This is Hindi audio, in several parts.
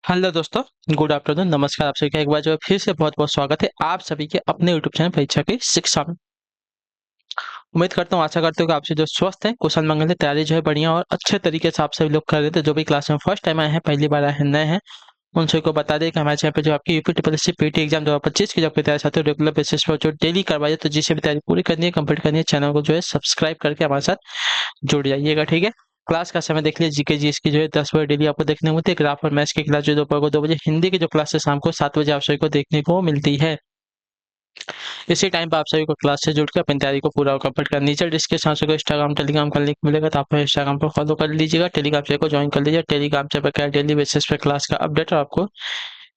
हेलो दोस्तों, गुड आफ्टरनून, नमस्कार। आप सभी का एक बार जो है फिर से बहुत बहुत स्वागत है आप सभी के अपने यूट्यूब चैनल परीक्षा की शिक्षा में। उम्मीद करता हूँ, आशा करते हो कि आप सभी जो स्वस्थ हैं, कुशल मंगल है, तैयारी जो है बढ़िया और अच्छे तरीके से आप सभी लोग कर रहे थे। जो भी क्लास में फर्स्ट टाइम आए हैं, पहली बार आए हैं, नए हैं, उन सभी को बता दें कि हमारे चैनल पे जो आपकी UP triple SC PT exam 2025 की जो आपकी तैयारी चाहते हो रेगुलर बेसिस पर जो डेली करवाइए, तो जिसे भी तैयारी पूरी करनी है, कंप्लीट करनी है, चैनल को जो है सब्सक्राइब करके हमारे साथ जुड़ जाइएगा। ठीक है। क्लास का समय देख लीजिए, जीके जीएस की जो है 10 बजे डेली आपको देखने को मिलती है। ग्राफ और मैथ्स की क्लास जो है दोपहर को 2 बजे, हिंदी की जो क्लास है शाम को 7 बजे आप सभी को देखने को मिलती है। इसी टाइम पे आप सभी को क्लास से जुड़ के अपनी तैयारी को पूरा कंप्लीट कर। नीचे डिस्क्रिप्शन में इंस्टाग्राम टेलीग्राम का लिंक मिलेगा, तो आप इंस्टाग्राम पर फॉलो कर लीजिएगा, टेलीग्राम चैनल को ज्वाइन कर लीजिए। टेलीग्राम चैनल पर क्या डेली बेसिस पे क्लास का अपडेट और आपको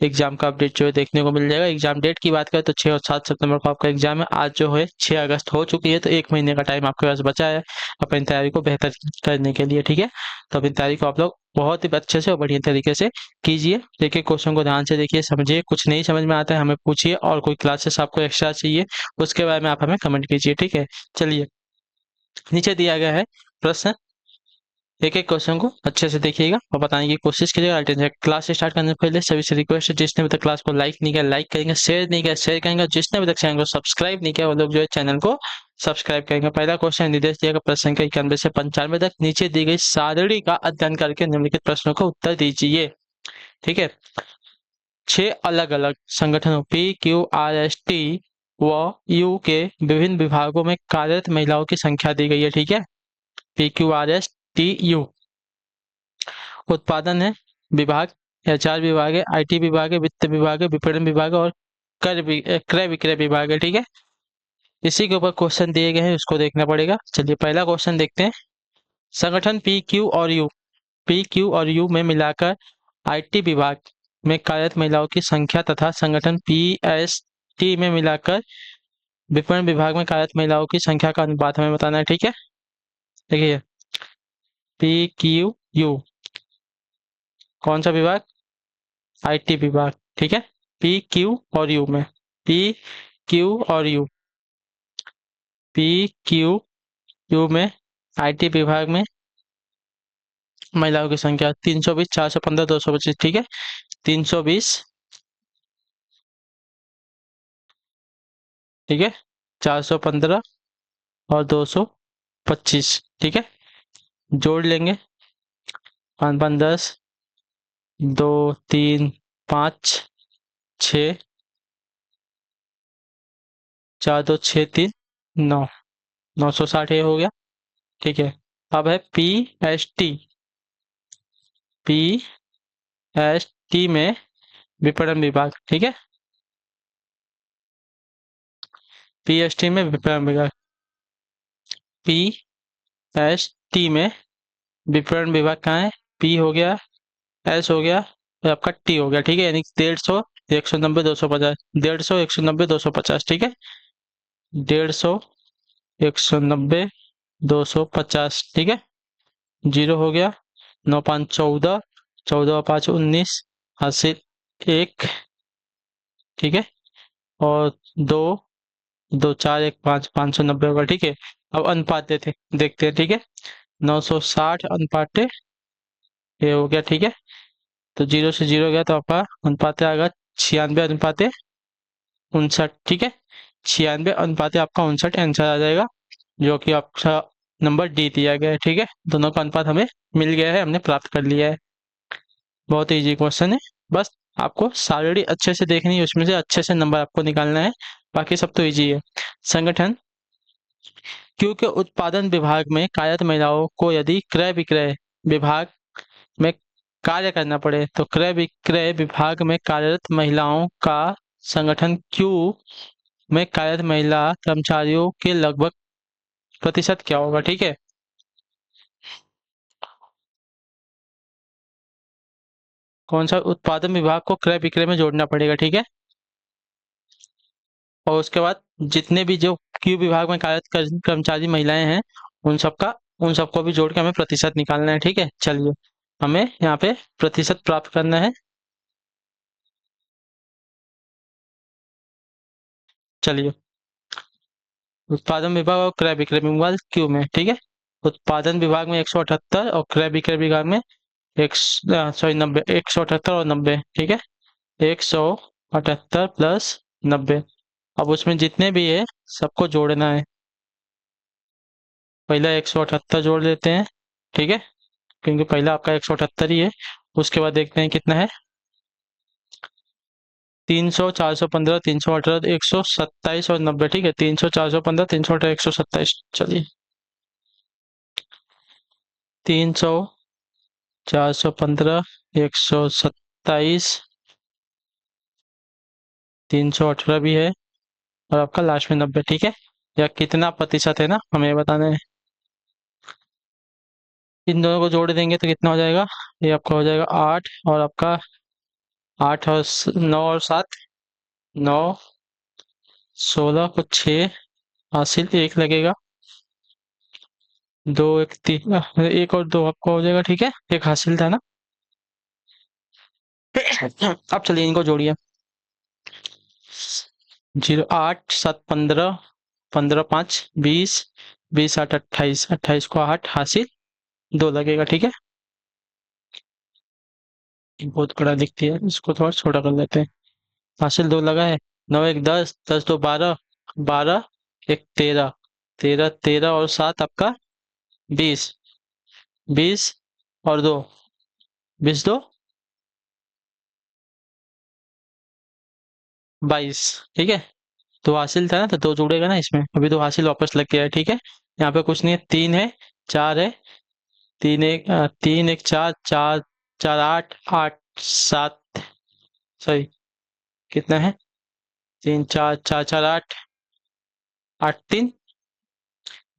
एग्जाम का अपडेट जो है देखने को मिल जाएगा। एग्जाम डेट की बात करें तो 6 और 7 सितंबर को आपका एग्जाम है। आज जो है 6 अगस्त हो चुकी है, तो 1 महीने का टाइम आपके पास बचा है अपनी तैयारी को बेहतर करने के लिए। ठीक है। तो अपनी तैयारी को आप लोग बहुत ही अच्छे से और बढ़िया तरीके से कीजिए। देखिए, क्वेश्चन को ध्यान से देखिए, समझिए। कुछ नहीं समझ में आता है हमें पूछिए, और कोई क्लासेस आपको एक्स्ट्रा चाहिए उसके बारे में आप हमें कमेंट कीजिए। ठीक है। चलिए, नीचे दिया गया है प्रश्न, एक एक क्वेश्चन को अच्छे से देखिएगा और बताने की कोशिश कीजिएगा। अल्टरनेट क्लास स्टार्ट करने से पहले सभी से रिक्वेस्ट है, जिसने अभी तक क्लास को लाइक नहीं किया लाइक करेंगे, शेयर नहीं किया शेयर करेंगे, जिसने अभी तक चैनल को सब्सक्राइब नहीं किया वो लोग जो है चैनल को सब्सक्राइब करेंगे। पहला क्वेश्चन निर्देश दिया गया प्रश्न संख्या 91 से 95 तक नीचे दी गई सारणी का अध्ययन करके निम्नलिखित प्रश्नों का उत्तर दीजिए। ठीक है। 6 अलग अलग संगठनों PQRST व यू के विभिन्न विभागों में कार्यरत महिलाओं की संख्या दी गई है। ठीक है। PQRSTU उत्पादन है विभाग, एचआर विभाग है, आईटी विभाग है, वित्त विभाग है, विपणन विभाग है और क्रय विक्रय विभाग है। ठीक है। इसी के ऊपर क्वेश्चन दिए गए हैं, उसको देखना पड़ेगा। चलिए, पहला क्वेश्चन देखते हैं। संगठन पी क्यू और यू में मिलाकर आईटी विभाग में कार्यरत महिलाओं की संख्या तथा संगठन PST में मिलाकर विपणन विभाग में कार्यरत महिलाओं की संख्या का अनुपात हमें बताना है। ठीक है। देखिए, PQU कौन सा विभाग? आईटी विभाग। ठीक है। पी क्यू और यू में, पी क्यू यू में आईटी विभाग में महिलाओं की संख्या 320, 415, 225। ठीक है। 320, ठीक है, 415 और 225। ठीक है। जोड़ लेंगे, 5 5 10, 2 3 5 6, 4 2 6 3 9, 960 ये हो गया। ठीक है। अब है पी एस टी में विपणन विभाग। ठीक है। पीएसटी में विपणन विभाग, पीएसटी में विपणन विभाग कहाँ है? पी हो गया, एस हो गया और आपका टी हो गया। ठीक है। यानी 150, 190, 250, 150, 190, 250। ठीक है। 150, 190, 250। ठीक है। जीरो हो गया, 9 5 14, 14 5 19, हासिल 1। ठीक है। और 2 2 4 1 5, 590 होगा। ठीक है। अब अनुपात देते देखते हैं। ठीक है। 960 अनुपात ये हो गया। ठीक है। तो जीरो से जीरो गया तो आपका अनुपात आएगा 96 अनुपात 59। ठीक है। 96 अनुपात आपका 59 आंसर आ जाएगा, जो कि आपका नंबर डी दिया गया है। ठीक है। दोनों का अनुपात हमें मिल गया है, हमने प्राप्त कर लिया है। बहुत इजी क्वेश्चन है, बस आपको सारणी अच्छे से देखनी है, उसमें से अच्छे से नंबर आपको निकालना है, बाकी सब तो इजी है। संगठन क्यू के उत्पादन विभाग में कार्यरत महिलाओं को यदि क्रय विक्रय विभाग में कार्य करना पड़े तो क्रय विक्रय विभाग में कार्यरत महिलाओं का संगठन क्यू में कार्यरत महिला कर्मचारियों के लगभग प्रतिशत क्या होगा? ठीक है। कौन सा? उत्पादन विभाग को क्रय विक्रय में जोड़ना पड़ेगा। ठीक है। और उसके बाद जितने भी जो क्यू विभाग में कार्यरत कर्मचारी महिलाएं हैं, उन सबको भी जोड़ के हमें प्रतिशत निकालना है। ठीक है। चलिए, हमें यहाँ पे प्रतिशत प्राप्त करना है। चलिए, उत्पादन विभाग और क्रय विक्रय विभाग क्यू में। ठीक है। उत्पादन विभाग में 178 और क्रय विक्रय विभाग में सॉरी 90, 178 और 90, ठीक है। 178 प्लस 90। अब उसमें जितने भी है सबको जोड़ना है। पहला 178 जोड़ लेते हैं, ठीक है, क्योंकि पहला आपका 178 ही है। उसके बाद देखते हैं कितना है। 300, 415, 318, 127 और 90, ठीक है। 300, 415, 318, 127, चलिए। 300, 415, 127, 318 भी है, और आपका लास्ट में 90, ठीक है। या कितना प्रतिशत है ना, हमें बताना है। इन दोनों को जोड़ देंगे तो कितना हो जाएगा। ये आपका हो जाएगा 8, और आपका 8 और 9 और 7, 9, 16 को 6 हासिल, एक लगेगा। 2, 1, 3, एक और 2 आपका हो जाएगा, ठीक है। एक हासिल था ना। अब चलिए इनको जोड़िए। 0, 8, 7, 15, 15, 5, 20, 20, 8, 28, 28 को 8 हासिल, 2 लगेगा, ठीक है। बहुत बड़ा दिखती है, इसको थोड़ा छोटा कर लेते हैं। हासिल 2 लगा है। 9, 1, 10, 10, 2, 12, 12, 1, 13, 13, 13 और 7 आपका 20, 20 और 2, 20, 2, 22, ठीक है। तो हासिल था ना, तो 2 जुड़ेगा ना इसमें, अभी तो हासिल वापस लग गया है, ठीक है। यहाँ पे कुछ नहीं है, 3 है, 4 है, 3, 1, 3, 1, 4, 4, 4, 8, 8, 7, सॉरी, कितना है। 3, 4, 4, 4, 8, 8, 3,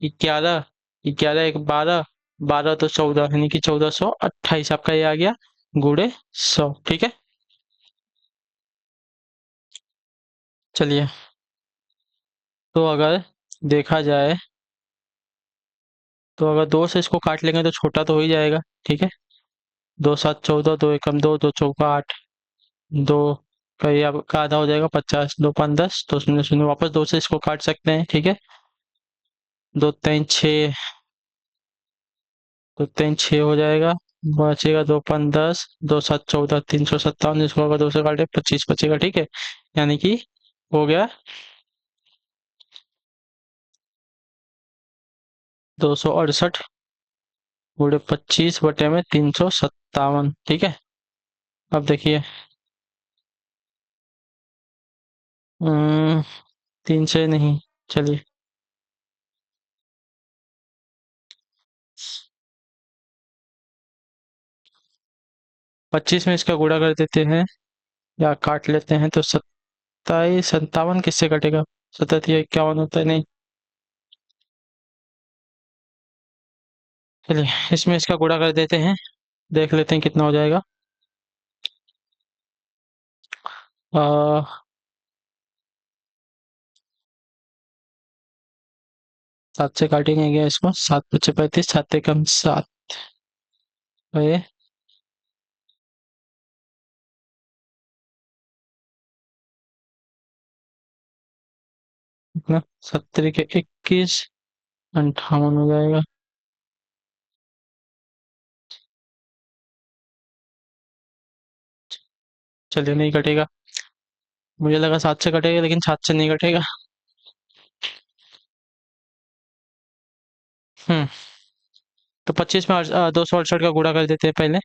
11, 11, 1, 12, 12 तो 14, यानी कि 1428 आपका ये आ गया, गुड़े 100, ठीक है। चलिए, तो अगर देखा जाए तो अगर 2 से इसको काट लेंगे तो छोटा तो हो ही जाएगा, ठीक है। 2, 7, 14, 2 एकम 2, 2 चौका 8, 2 का ये आपका आधा हो जाएगा 50, 2, 5, 10, तो शून्य शून्य वापस 2 से इसको काट सकते हैं, ठीक है। 2, 3, 6, 2, 3, 6 हो जाएगा। बचेगा 2, 5, 10, 2, 7, 14, 357, इसको अगर 2 से काटे 25 बचेगा, ठीक है। यानी कि हो गया 268 गुणे 25 बटे में 357, ठीक है। अब देखिए, 3 से नहीं, चलिए 25 में इसका गुणा कर देते हैं या काट लेते हैं, तो 27, 57 किससे कटेगा। 37 या 51 होता है, नहीं। चलिए इसमें इसका गुणा कर देते हैं, देख लेते हैं कितना हो जाएगा। 7 से काटेंगे क्या इसको, 7 बचे 35, 7 एकम 7, ये कितना, 70 के 21, 58 हो जाएगा। चलिए नहीं कटेगा, मुझे लगा 7 से कटेगा, लेकिन 7 से नहीं कटेगा। हम्म तो 25 में 268 का गुणा कर देते हैं पहले।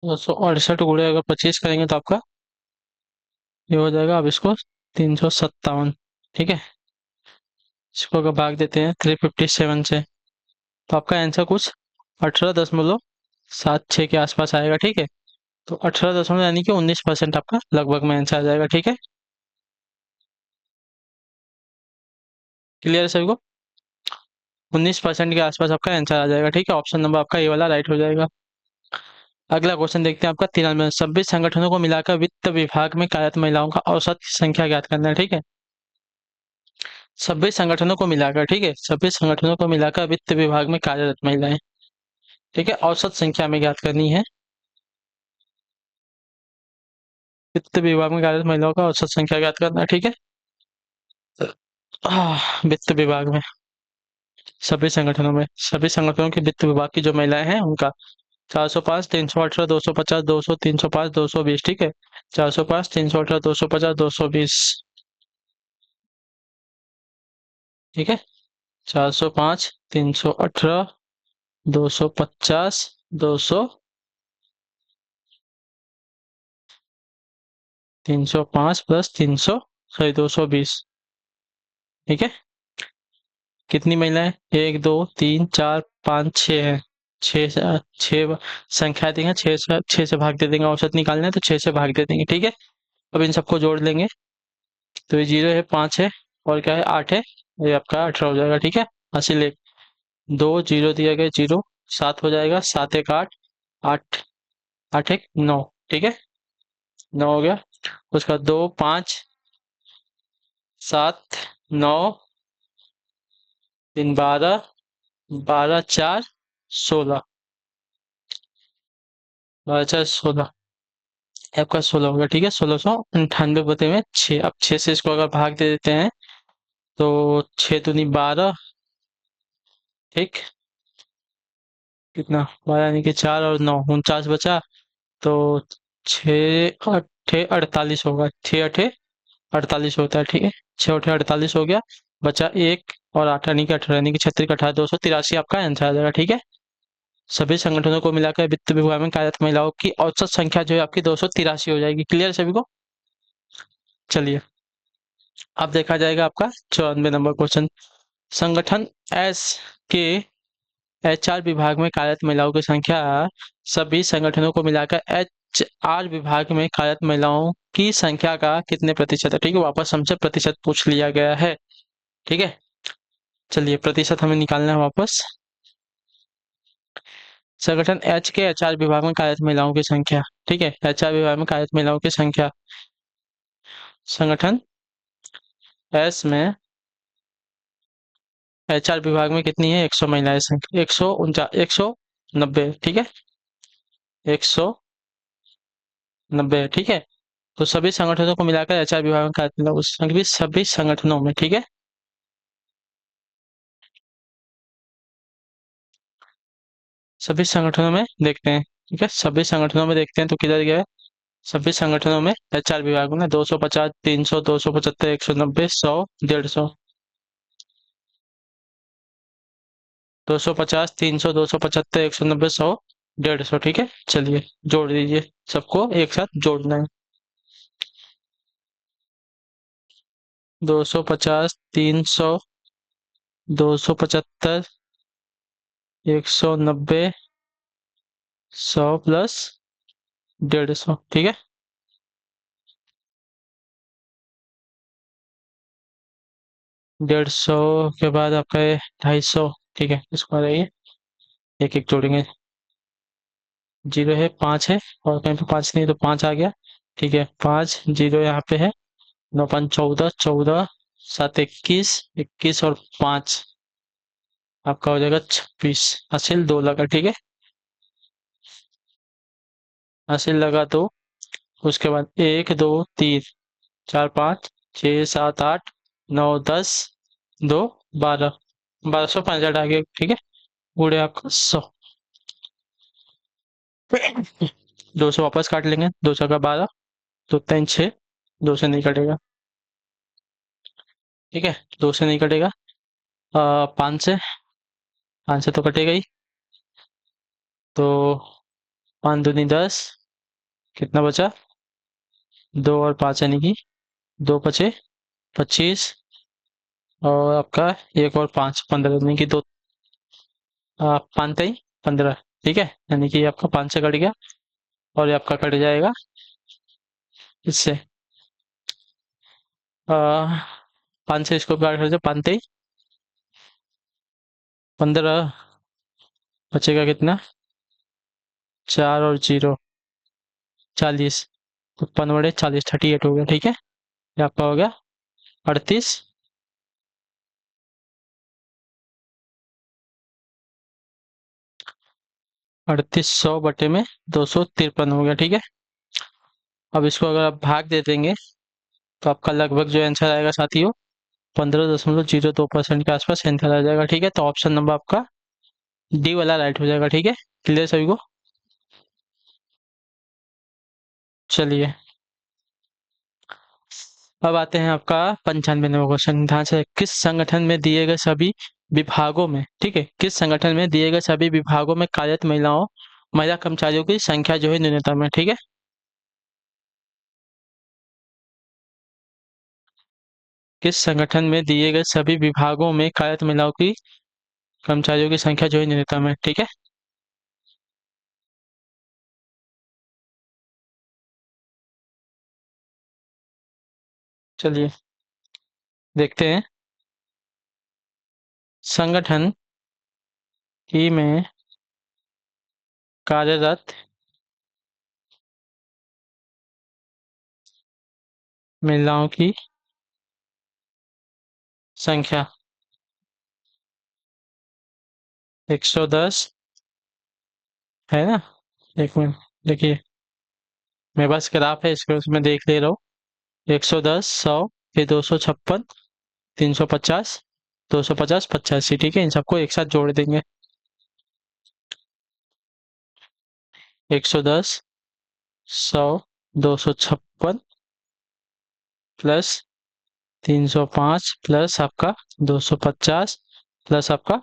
268 गुणे अगर 25 करेंगे तो आपका ये हो जाएगा। अब इसको 357, ठीक है। इसको अगर भाग देते हैं 357 से, तो आपका आंसर कुछ 18.76 के आसपास आएगा, ठीक है। तो 18 यानी कि 19% आपका लगभग में आंसर आ जाएगा, ठीक है। क्लियर है सभी को। 19% के आसपास आपका आंसर आ जाएगा, ठीक है। ऑप्शन नंबर आपका ये वाला राइट हो जाएगा। अगला क्वेश्चन देखते हैं आपका 93, सभी संगठनों को मिलाकर वित्त विभाग में कार्यरत महिलाओं का औसत संख्या ज्ञात करना है, ठीक है। सभी संगठनों को मिलाकर, ठीक है, सभी संगठनों को मिलाकर वित्त विभाग में कार्यरत महिलाएं, ठीक है, औसत संख्या में ज्ञात करनी है। वित्त विभाग में कार्यरत महिलाओं का औसत संख्या ज्ञात करना है, ठीक है। वित्त विभाग में, सभी संगठनों के वित्त विभाग की जो महिलाएं हैं उनका 405, 318, 250, 200, 305, 220, ठीक है। 405, 318, 250, 220, ठीक है। 405, 318, 250, 200, 305 प्लस 300, सॉरी 220, ठीक है। कितनी महिलाएं? एक, दो, तीन, चार, पाँच, छः है। छः संख्या देंगे, छः से भाग दे देंगे, औसत निकालना है तो छः से भाग दे देंगे, ठीक है। अब इन सबको जोड़ लेंगे तो ये 0 है, 5 है और क्या है, 8 है। ये आपका 18 हो जाएगा, ठीक है। हासिल एक, 2 0 दिया गया, 0, 7 हो जाएगा, 7 एक 8, 8, 8 एक 9, ठीक है। 9 हो गया। उसका 2 5 7 9, 3 12, 12 4 16, 12 4 16, आपका 16 हो गया, ठीक है। 1698 बटे में 6। अब 6 से इसको अगर भाग दे देते हैं तो 6 दूनी 12, ठीक, कितना 12 यानी कि 4 और 9 49 बचा। तो 6 अठे 48 होगा, 6 अठे 48 होता है, ठीक है। 6 अठे 48 हो गया। बचा एक और 8 यानी कि 18, यानी कि 36 18 283 आपका आंसर आ जाएगा, ठीक है। सभी संगठनों को मिलाकर वित्त विभाग में कार्यरत महिलाओं की औसत संख्या जो है आपकी 283 हो जाएगी। क्लियर सभी को? चलिए अब देखा जाएगा आपका 94 नंबर क्वेश्चन। संगठन एस के एचआर विभाग में कार्यरत महिलाओं की संख्या सभी संगठनों को मिलाकर एचआर विभाग में कार्यरत महिलाओं की संख्या का कितने प्रतिशत है, ठीक है। वापस हमसे प्रतिशत पूछ लिया गया है, ठीक है। चलिए प्रतिशत हमें निकालना है वापस। संगठन एच के एचआर विभाग में कार्यरत महिलाओं की संख्या, ठीक है। एचआर विभाग में कार्यरत महिलाओं की संख्या, संगठन एस में एचआर विभाग में कितनी है? 100 महिलाएं, संख्या 190, ठीक है। 190, ठीक है। तो सभी संगठनों को मिलाकर एचआर विभाग में कार्यरत महिलाओं की संख्या सभी संगठनों में, ठीक है। सभी संगठनों में देखते हैं, ठीक है। सभी संगठनों में देखते हैं तो किधर गया है? सभी संगठनों में एचआर विभाग में 250, 300, 275, 190, 100, 150, 250, 300, 275, 190, 100, 150, ठीक है। चलिए जोड़ दीजिए, सबको एक साथ जोड़ना है। 250, 300, 275, 190, 100 प्लस 150, ठीक है। 150 के बाद आपका 250, ठीक है। इसको आ जाइए, एक एक जोड़ेंगे। 0 है, 5 है और कहीं पे 5 नहीं है तो 5 आ गया, ठीक है। 5 0 यहाँ पे है, 9 5 14, 14 7 21, 21 और 5 आपका हो जाएगा 26। हासिल 2 लगा, ठीक है। हासिल लगा तो उसके बाद 1 2 3 4 5 6 7 8 9 10 2 12, 1265 आ गया, ठीक है। गुड़े आपका 100, 200 वापस काट लेंगे, 2 का 12, तो 3 6, 2 से नहीं कटेगा, ठीक है। 2 से नहीं कटेगा। 5 से, 5 से तो कटेगा ही। तो 5 दूनी 10, कितना बचा? 2 और 5 यानी कि 2 पचे 25 और आपका 1 और 5 15, यानी कि 2 5 तेई 15, ठीक है। यानी कि आपका 5 से कट गया और ये आपका कट जाएगा इससे। 5 से इसको काट कर 5 तेई 15, बचेगा कितना? 4 और 0 40, तो 15 40 38 हो गया, ठीक है। ये आपका हो गया 38, 3800 बटे में 253 हो गया, ठीक है। अब इसको अगर आप भाग दे देंगे तो आपका लगभग जो आंसर आएगा साथियों 15.02% के आसपास एंथर आ जाएगा। ठीक है, तो ऑप्शन नंबर आपका डी वाला राइट हो जाएगा। ठीक है, क्लियर सभी को? चलिए, अब आते हैं आपका 95वां क्वेश्चन। ध्यान से, किस संगठन में दिए गए सभी विभागों में, ठीक है, किस संगठन में दिए गए सभी विभागों में कार्यरत महिला कर्मचारियों की संख्या जो है न्यूनतम है। ठीक है, किस संगठन में दिए गए सभी विभागों में कार्यरत महिलाओं की कर्मचारियों की संख्या जो है न्यूनतम है। ठीक है, चलिए देखते हैं। संगठन ही में कार्यरत महिलाओं की संख्या 110 है ना। एक मिनट, देखिए मेरे पास ग्राफ है, इसको उसमें देख ले रहा हूँ। 110, 100, फिर 256, 350, 250, 85। ठीक है, इन सबको एक साथ जोड़ देंगे। 110, 100, 256 प्लस 305 प्लस आपका 250 प्लस आपका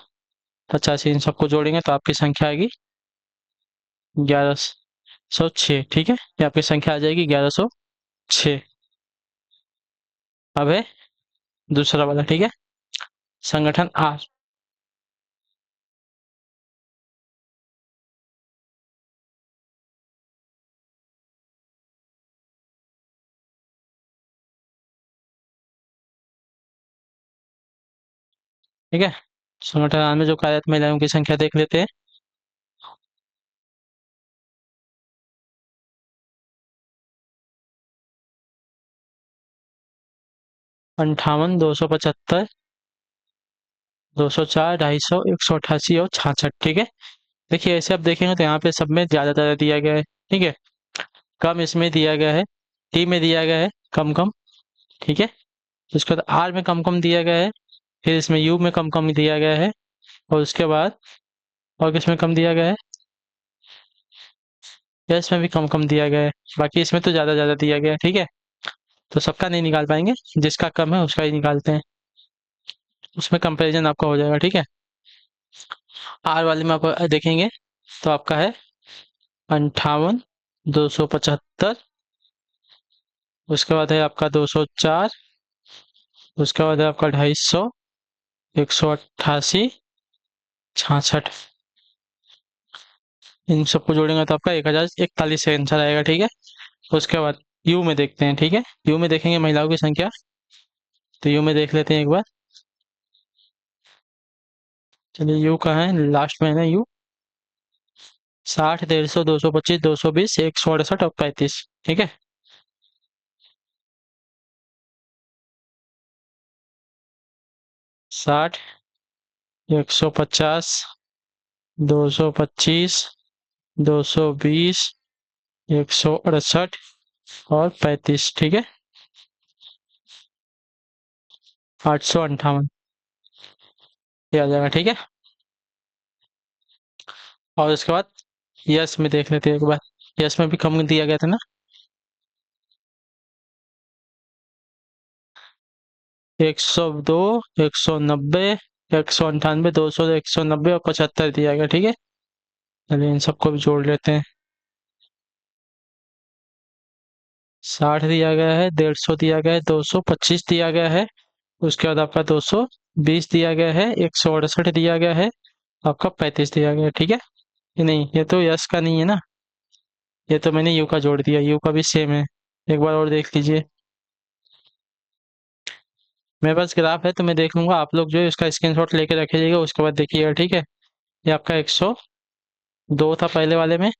85, इन सबको जोड़ेंगे तो आपकी संख्या आएगी 1106। ठीक है, ये आपकी संख्या आ जाएगी 1106। अब है दूसरा वाला। ठीक है, संगठन आर। ठीक है, संगठन आर में जो कार्यरत महिलाओं की संख्या देख लेते हैं। 58, 275, 204, 250, 188 और 66। ठीक है, देखिए ऐसे आप देखेंगे तो यहाँ पे सब में ज़्यादा ज़्यादा दिया गया है। ठीक है, कम इसमें दिया गया है, टी में दिया गया है कम कम। ठीक है, उसके बाद आर में कम कम दिया गया है, फिर इसमें यू में कम कम दिया गया है, और उसके बाद और किसमें कम दिया गया है, एस में भी कम कम दिया गया है। बाकी इसमें तो ज़्यादा ज़्यादा दिया गया है। ठीक है, तो सबका नहीं निकाल पाएंगे, जिसका कम है उसका ही निकालते हैं, उसमें कंपैरिजन आपका हो जाएगा। ठीक है, आर वाले में आप देखेंगे तो आपका है 58, 275, उसके बाद है आपका 204, उसके बाद है आपका 250, 188, 66। इन सबको जोड़ेंगे तो आपका 1041 से आंसर आएगा। ठीक है, उसके बाद यू में देखते हैं। ठीक है, यू में देखेंगे महिलाओं की संख्या, तो यू में देख लेते हैं एक बार। चलिए, यू कहाँ है, लास्ट में है ना यू। 60, 150, 225, 220, 168 और 35। ठीक है, 60, 150, 225, 220, 168 और 35। ठीक है, 858 ये आ जाएगा। ठीक है, और उसके बाद यस में देख लेते हैं एक बार। यस में भी कम दिया गया था ना। 102, 190, 198, 200, 190 और 75 दिया गया। ठीक है, चलिए इन सबको भी जोड़ लेते हैं। 60 दिया गया है, 150 दिया गया है, 225 दिया गया है, उसके बाद आपका 220 दिया गया है, 168 दिया गया है, आपका 35 दिया गया है। ठीक है, ये नहीं, ये तो यस का नहीं है ना, ये तो मैंने यू का जोड़ दिया, यू का भी सेम है। एक बार और देख लीजिए, मेरे पास ग्राफ है तो मैं देख लूंगा, आप लोग जो है उसका स्क्रीनशॉट लेके रखिएगा, उसके बाद देखिएगा। ठीक है, ये आपका 102 था पहले वाले में,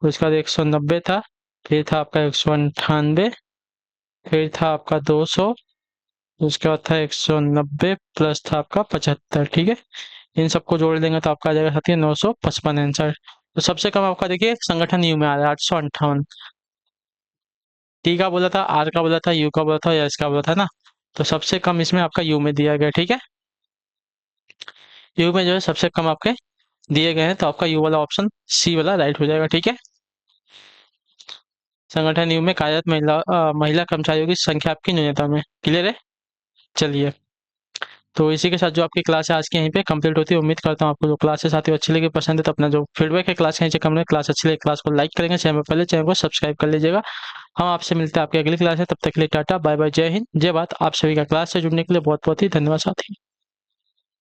उसके बाद 190 था, फिर था आपका 198, फिर था आपका 200, उसके बाद था 190 प्लस था आपका 75। ठीक है, इन सबको जोड़ देंगे तो आपका आ जाएगा साथी 955 आंसर। तो सबसे कम आपका देखिए संगठन यू में आ रहा है 858। टी का बोला था, आर का बोला था, यू का बोला था, एस का बोला था ना। तो सबसे कम इसमें आपका यू में दिया गया, ठीक है। यू में जो है सबसे कम आपके दिए गए हैं, तो आपका यू वाला ऑप्शन सी वाला राइट हो जाएगा, ठीक है। संगठन यू में कार्यरत महिला कर्मचारियों की संख्या आपकी न्यूनतम है। क्लियर है। चलिए, तो इसी के साथ जो आपकी क्लास है आज की यहीं पे कंप्लीट होती है। उम्मीद करता हूँ आपको जो क्लास है साथियों अच्छी लगी, पसंद है तो अपना जो फीडबैक है क्लास के नीचे कमेंट, क्लास अच्छी लगी क्लास को लाइक करेंगे, चैनल पर पहले चैनल को सब्सक्राइब कर लीजिएगा। हम आपसे मिलते हैं आपकी अगली क्लास है, तब तक के लिए टाटा बाय बाय, जय हिंद जय भारत। आप सभी का क्लास से जुड़ने के लिए बहुत बहुत ही धन्यवाद साथी।